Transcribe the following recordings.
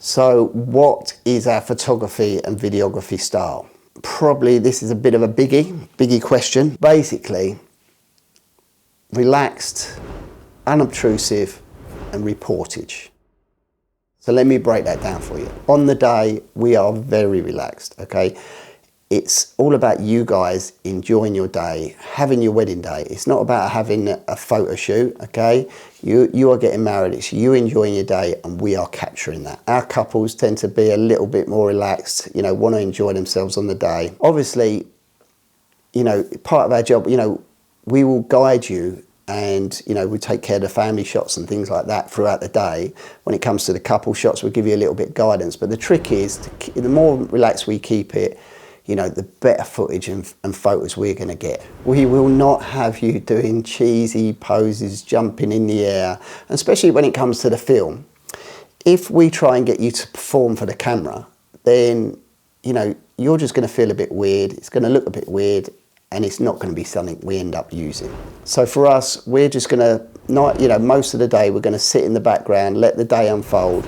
So what is our photography and videography style? Probably this is a bit of a biggie question. Basically, relaxed, unobtrusive and reportage. So let me break that down for you. On the day, we are very relaxed, okay? It's all about you guys enjoying your day, having your wedding day. It's not about having a photo shoot, okay? You are getting married, it's you enjoying your day and we are capturing that. Our couples tend to be a little bit more relaxed, you know, want to enjoy themselves on the day. Obviously, you know, part of our job, you know, we will guide you and, you know, we take care of the family shots and things like that throughout the day. When it comes to the couple shots, we'll give you a little bit of guidance. But the trick is, the more relaxed we keep it, you know, the better footage and photos we're going to get. We will not have you doing cheesy poses, jumping in the air, and especially when it comes to the film. If we try and get you to perform for the camera, then, you know, you're just going to feel a bit weird. It's going to look a bit weird, and it's not going to be something we end up using. So for us, we're just going to, not, you know, most of the day, we're going to sit in the background, let the day unfold,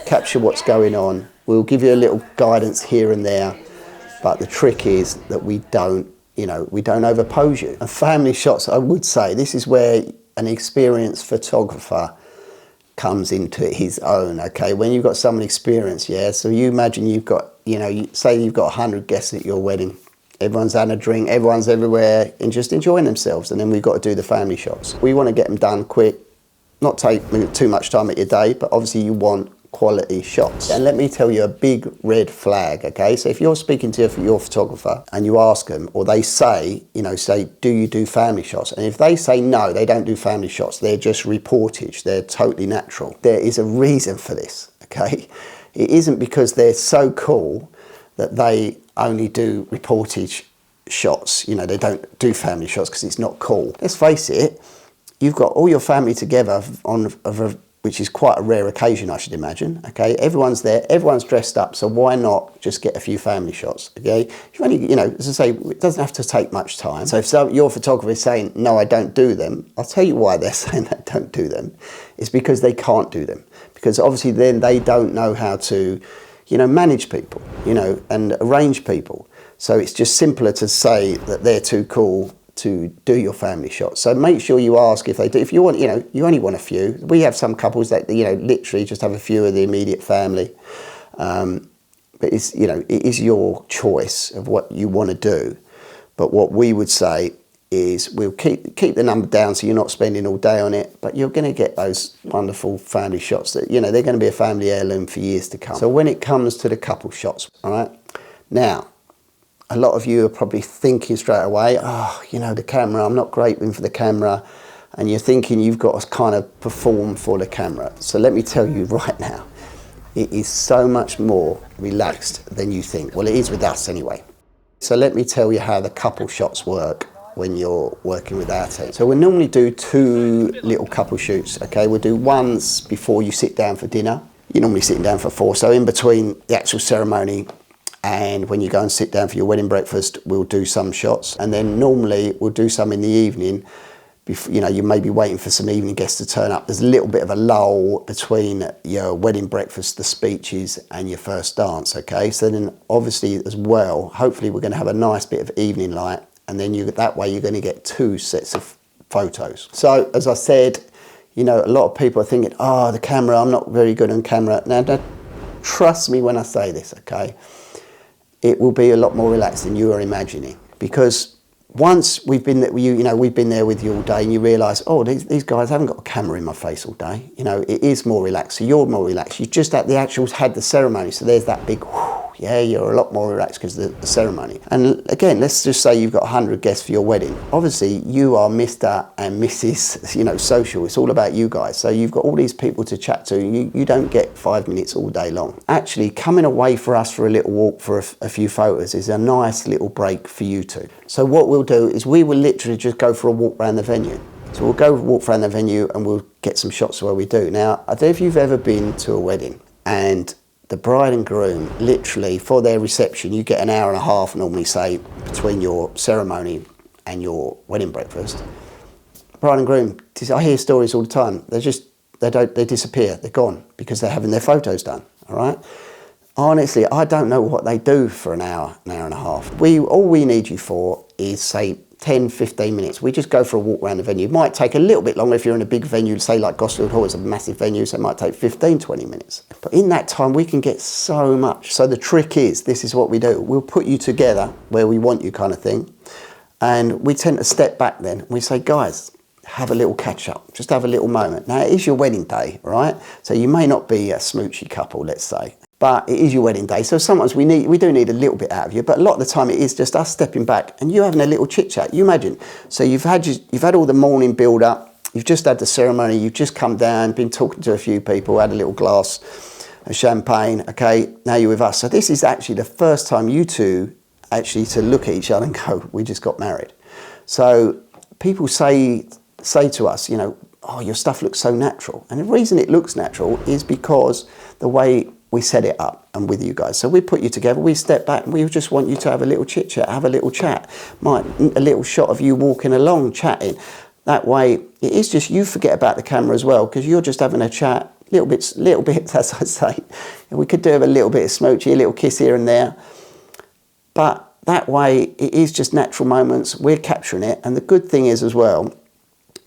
capture what's going on. We'll give you a little guidance here and there. But the trick is that we don't, you know, we don't overpose you. And family shots, I would say, this is where an experienced photographer comes into his own, okay? When you've got someone experienced, yeah? So you imagine you've got, you know, say you've got 100 guests at your wedding. Everyone's having a drink, everyone's everywhere and just enjoying themselves. And then we've got to do the family shots. We want to get them done quick, not take too much time at your day, but obviously you want quality shots. And let me tell you a big red flag, okay? So if you're speaking to your photographer and you ask them, or they say, you know, say, do you do family shots? And if they say no, they don't do family shots, they're just reportage, they're totally natural. There is a reason for this, okay? It isn't because they're so cool that they only do reportage shots, you know, they don't do family shots because it's not cool. Let's face it, you've got all your family together which is quite a rare occasion, I should imagine, okay? Everyone's there, everyone's dressed up, so why not just get a few family shots, okay? You only, you know, as I say, it doesn't have to take much time. So if your photographer is saying, no, I don't do them, I'll tell you why they're saying they don't do them. It's because they can't do them. Because obviously then they don't know how to, you know, manage people, you know, and arrange people. So it's just simpler to say that they're too cool to do your family shots. So make sure you ask if they do. If you want, you know, you only want a few. We have some couples that, you know, literally just have a few of the immediate family. But it's, you know, it is your choice of what you want to do. But what we would say is we'll keep the number down so you're not spending all day on it, but you're going to get those wonderful family shots that, you know, they're going to be a family heirloom for years to come. So when it comes to the couple shots, all right, now, a lot of you are probably thinking straight away, oh, you know, the camera, I'm not great for the camera. And you're thinking you've got to kind of perform for the camera. So let me tell you right now, it is so much more relaxed than you think. Well, it is with us anyway. So let me tell you how the couple shots work when you're working with our team. So we'll normally do 2 little couple shoots, okay? We'll do ones before you sit down for dinner. You're normally sitting down for 4. So in between the actual ceremony and when you go and sit down for your wedding breakfast, we'll do some shots. And then normally we'll do some in the evening. You know, you may be waiting for some evening guests to turn up. There's a little bit of a lull between your wedding breakfast, the speeches, and your first dance, okay? So then obviously as well, hopefully we're gonna have a nice bit of evening light, and then that way you're gonna get 2 sets of photos. So as I said, you know, a lot of people are thinking, oh, the camera, I'm not very good on camera. Now, trust me when I say this, okay? It will be a lot more relaxed than you are imagining, because once we've been there, you know, we've been there with you all day, and you realise, oh, these guys haven't got a camera in my face all day. You know, it is more relaxed. So you're more relaxed. You just at the actuals had the ceremony, so there's that big, whoo, yeah, you're a lot more relaxed because of the ceremony. And again, let's just say you've got 100 guests for your wedding. Obviously, you are Mr. and Mrs. You know, social. It's all about you guys. So you've got all these people to chat to. You don't get 5 minutes all day long. Actually, coming away for us for a little walk for a few photos is a nice little break for you two. So what we'll do is we will literally just go for a walk around the venue. So we'll go walk around the venue and we'll get some shots where we do. Now, I don't know if you've ever been to a wedding and the bride and groom, literally for their reception, you get an hour and a half normally, say, between your ceremony and your wedding breakfast. Bride and groom, I hear stories all the time. They disappear, they're gone because they're having their photos done, all right? Honestly, I don't know what they do for an hour and a half. All we need you for is, say, 10, 15 minutes. We just go for a walk around the venue. It might take a little bit longer if you're in a big venue, say like Gosfield Hall is a massive venue, so it might take 15, 20 minutes. But in that time, we can get so much. So the trick is, this is what we do. We'll put you together where we want you kind of thing. And we tend to step back then. We say, guys, have a little catch up, just have a little moment. Now, it is your wedding day, right? So you may not be a smoochy couple, let's say, but it is your wedding day. So sometimes we do need a little bit out of you, but a lot of the time it is just us stepping back and you having a little chit chat. You imagine, so you've had all the morning build up, you've just had the ceremony, you've just come down, been talking to a few people, had a little glass of champagne, okay, now you're with us. So this is actually the first time you two actually to look at each other and go, we just got married. So people say to us, you know, oh, your stuff looks so natural. And the reason it looks natural is because the way we set it up and with you guys. So we put you together, we step back and we just want you to have a little chit chat, have a little chat. A little shot of you walking along, chatting. That way, it is just you forget about the camera as well, because you're just having a chat, little bits, as I say. And we could do a little bit of smoochy, a little kiss here and there. But that way, it is just natural moments. We're capturing it. And the good thing is as well,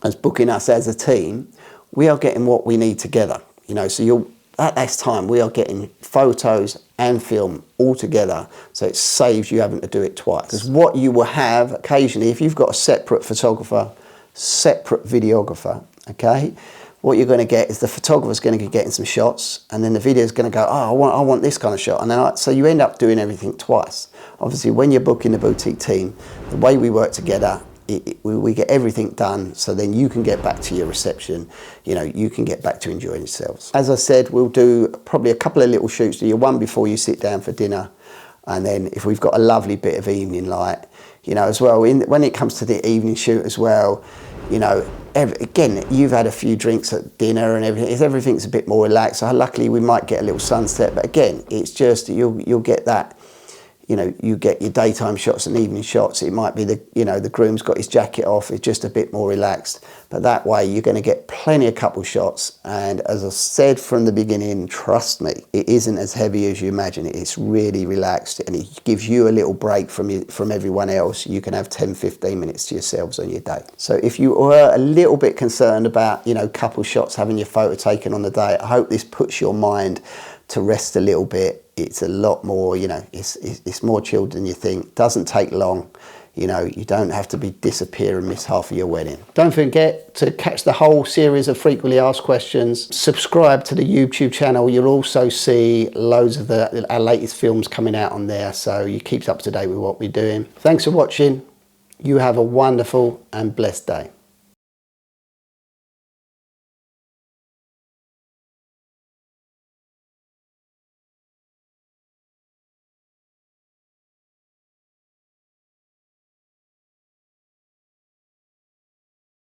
as booking us as a team, we are getting what we need together. You know, so at this time, we are getting photos and film all together. So it saves you having to do it twice. Because what you will have occasionally, if you've got a separate photographer, separate videographer, okay, what you're going to get is the photographer's going to be getting some shots, and then the video's going to go, oh, I want this kind of shot. And then so you end up doing everything twice. Obviously, when you're booking the boutique team, the way we work together, we get everything done, so then you can get back to your reception, you know, you can get back to enjoying yourselves. As I said, we'll do probably a couple of little shoots, do your one before you sit down for dinner, and then if we've got a lovely bit of evening light, you know, as well, when it comes to the evening shoot as well, you know, again, you've had a few drinks at dinner and everything's a bit more relaxed, so luckily we might get a little sunset, but again, it's just, you'll get that, you know, you get your daytime shots and evening shots. It might be the groom's got his jacket off, it's just a bit more relaxed. But that way you're going to get plenty of couple shots. And as I said from the beginning, trust me, it isn't as heavy as you imagine. It's really relaxed and it gives you a little break from everyone else. You can have 10, 15 minutes to yourselves on your day. So if you were a little bit concerned about, you know, couple shots, having your photo taken on the day, I hope this puts your mind to rest a little bit. It's a lot more, you know, it's more chilled than you think. Doesn't take long. You know, you don't have to disappear and miss half of your wedding. Don't forget to catch the whole series of frequently asked questions. Subscribe to the YouTube channel. You'll also see loads of our latest films coming out on there, so you keep up to date with what we're doing. Thanks for watching. You have a wonderful and blessed day.